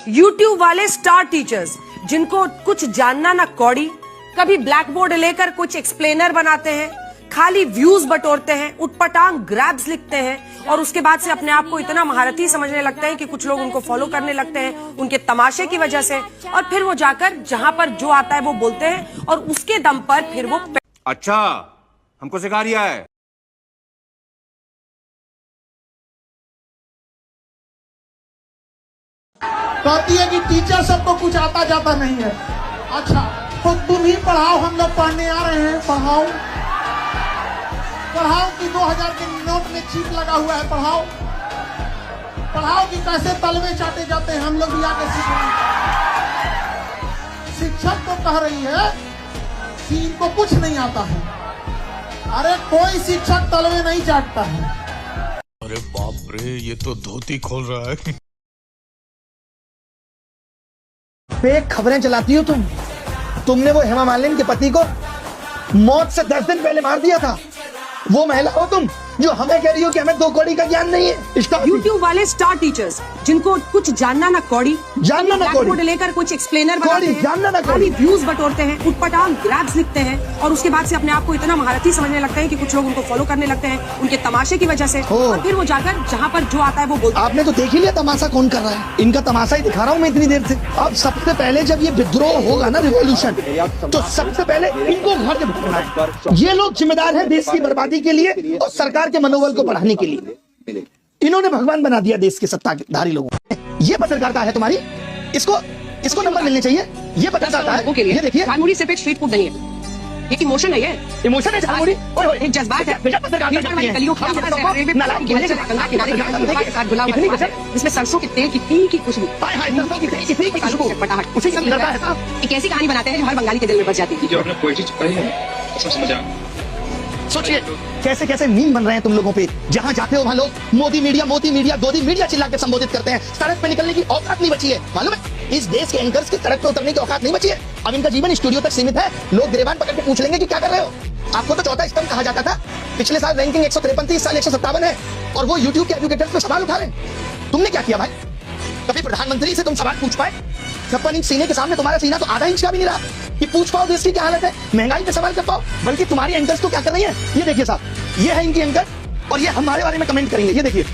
YouTube वाले star teachers जिनको कुछ जानना ना कौड़ी, कभी ब्लैक बोर्ड लेकर कुछ एक्सप्लेनर बनाते हैं, खाली व्यूज बटोरते हैं, उटपटांग ग्रैब्स लिखते हैं और उसके बाद से अपने आप को इतना महारथी समझने लगते हैं कि कुछ लोग उनको फॉलो करने लगते हैं उनके तमाशे की वजह से, और फिर वो जाकर जहां पर जो आता है वो बोलते हैं और उसके दम पर फिर वो अच्छा हमको सिखा रिया है। कहती है कि टीचर सबको कुछ आता जाता नहीं है। अच्छा तो तुम ही पढ़ाओ, हम लोग पढ़ने आ रहे हैं। पढ़ाओ पढ़ाओ कि 2000 के नोट में चिप लगा हुआ है। पढ़ाओ पढ़ाओ कि कैसे तलवे चाटे जाते हैं, हम लोग भी आके सीखेंगे। शिक्षक तो कह रही है कि इनको कुछ नहीं आता है। अरे कोई शिक्षक तलवे नहीं चाटता है। अरे बाप रे, ये तो धोती खोल रहा है। फेक खबरें चलाती हो तुमने वो हेमा मालिनी के पति को मौत से 10 दिन पहले मार दिया था। वो महिला हो तुम जो हमें कह रही हो कि हमें 2 कौड़ी का ज्ञान नहीं है। यूट्यूब वाले स्टार टीचर्स जिनको कुछ जानना ना कौड़ी, बोर्ड लेकर कुछ एक्सप्लेनर बनाते हैं, खाली व्यूज बटोरते हैं, उटपटांग ग्रैब्स लिखते हैं और उसके बाद से अपने आप को इतना महारथी समझने लगते हैं कि कुछ लोग उनको फॉलो करने लगते हैं उनके तमाशे की वजह से, और फिर वो जाकर जहां पर जो आता है वो बोलते हैं। आपने तो देख ही लिया तमाशा कौन कर रहा है। इनका तमाशा ही दिखा रहा हूँ मैं इतनी देर से। अब सबसे पहले जब ये विद्रोह होगा ना, रिवॉल्यूशन, तो सबसे पहले इनको घर के भरना है। ये लोग जिम्मेदार हैं देश की बर्बादी के लिए और सरकार के मनोबल को बढ़ाने के लिए। इन्होंने भगवान बना दिया देश के सत्ताधारी लोगों को। ये पत्रकारिता है तुम्हारी, इसको नंबर मिलने चाहिए। ये पत्रकारिता है। ये देखिए, झालमुड़ी से पेट स्ट्रीट फूड नहीं है, ये इमोशन है। ये इमोशन है झालमुड़ी, एक जज्बात है। इसमें सरसों के तेल की तीन की खुशबू, एक ऐसी कहानी बनाते हैं जो हर बंगाली के दिल में बस जाती है। जो आपने पोएट्री पढ़ी है सब समझ आ। सोचिए कैसे कैसे मीम बन रहे हैं तुम लोगों पे। जहां जाते हो वहां लोग मोदी मीडिया गोदी मीडिया चिल्ला के संबोधित करते हैं। सड़क पे निकलने की औकात नहीं बची है, मालूम है? इस देश के एंकर्स की सड़क पे उतरने की औकात नहीं बची है। अब इनका जीवन स्टूडियो तक सीमित है। लोग गिरेबान पकड़ के पूछ लेंगे कि क्या कर रहे हो। आपको तो चौथा स्तंभ कहा जाता था। पिछले साल रैंकिंग 153 थी, इस साल 157 है और वो यूट्यूब के एजुकेटर्स पे सवाल उठा रहे हैं। तुमने क्या किया भाई? कभी प्रधानमंत्री से तुम सवाल पूछ पाए? 56 इंच सीने के सामने तुम्हारा सीना तो आधा इंच का भी नहीं रहा कि पूछ पाओ देश की क्या हालत है, महंगाई पे सवाल कर पाओ। बल्कि तुम्हारी एंकर्स तो क्या कर रही है, ये देखिए साहब, ये है इनकी एंकर और ये हमारे बारे में कमेंट करेंगे। ये देखिए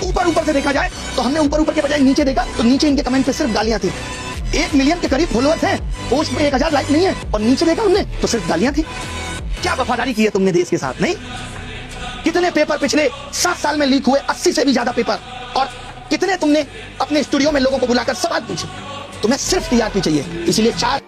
ऊपर से देखा जाए तो हमने ऊपर के बजाय नीचे देखा तो नीचे इनके कमेंट पे सिर्फ गालियां थी। 1 मिलियन के करीब फॉलोअर्स हैं, पोस्ट पे 1000 लाइक नहीं है और नीचे देखा हमने तो सिर्फ गालियां थी। क्या वफादारी की है तुमने देश के साथ? नहीं। कितने पेपर पिछले 7 साल में लीक हुए, 80 से भी ज्यादा पेपर, और कितने तुमने अपने स्टूडियो में लोगों को बुलाकर सवाल पूछे। तुम्हें सिर्फ टीआरपी चाहिए, इसलिए 4।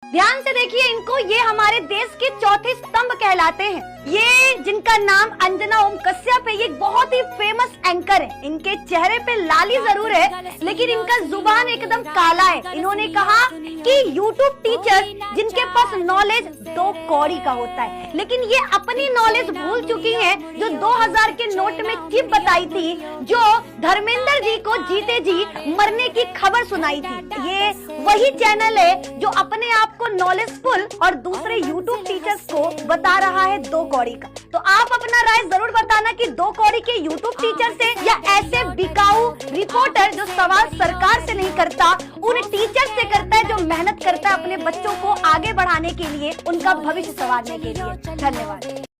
ध्यान से देखिए इनको, ये हमारे देश के चौथे स्तंभ कहलाते हैं। ये जिनका नाम अंजना ओम कश्यप है, ये बहुत ही फेमस एंकर है। इनके चेहरे पे लाली जरूर है लेकिन इनका जुबान एकदम काला है। इन्होंने कहा कि यूट्यूब टीचर जिनके पास नॉलेज 2 कौड़ी का होता है, लेकिन ये अपनी नॉलेज भूल चुकी हैं। जो 2000 के नोट में चिप बताई थी, जो धर्मेंद्र जी को जीते जी मरने की खबर सुनाई थी, ये वही चैनल है जो अपने आप को नॉलेजफुल और दूसरे यूट्यूब टीचर्स को बता रहा है 2 कौड़ी का। तो आप अपना राय जरूर बताना कि 2 कौड़ी के यूट्यूब टीचर से या ऐसे बिकाऊ रिपोर्टर जो सवाल सरकार से नहीं करता, उन टीचर से करता है जो मेहनत करता है अपने बच्चों को आगे बढ़ाने के लिए, उनका भविष्य संवारने के लिए। धन्यवाद।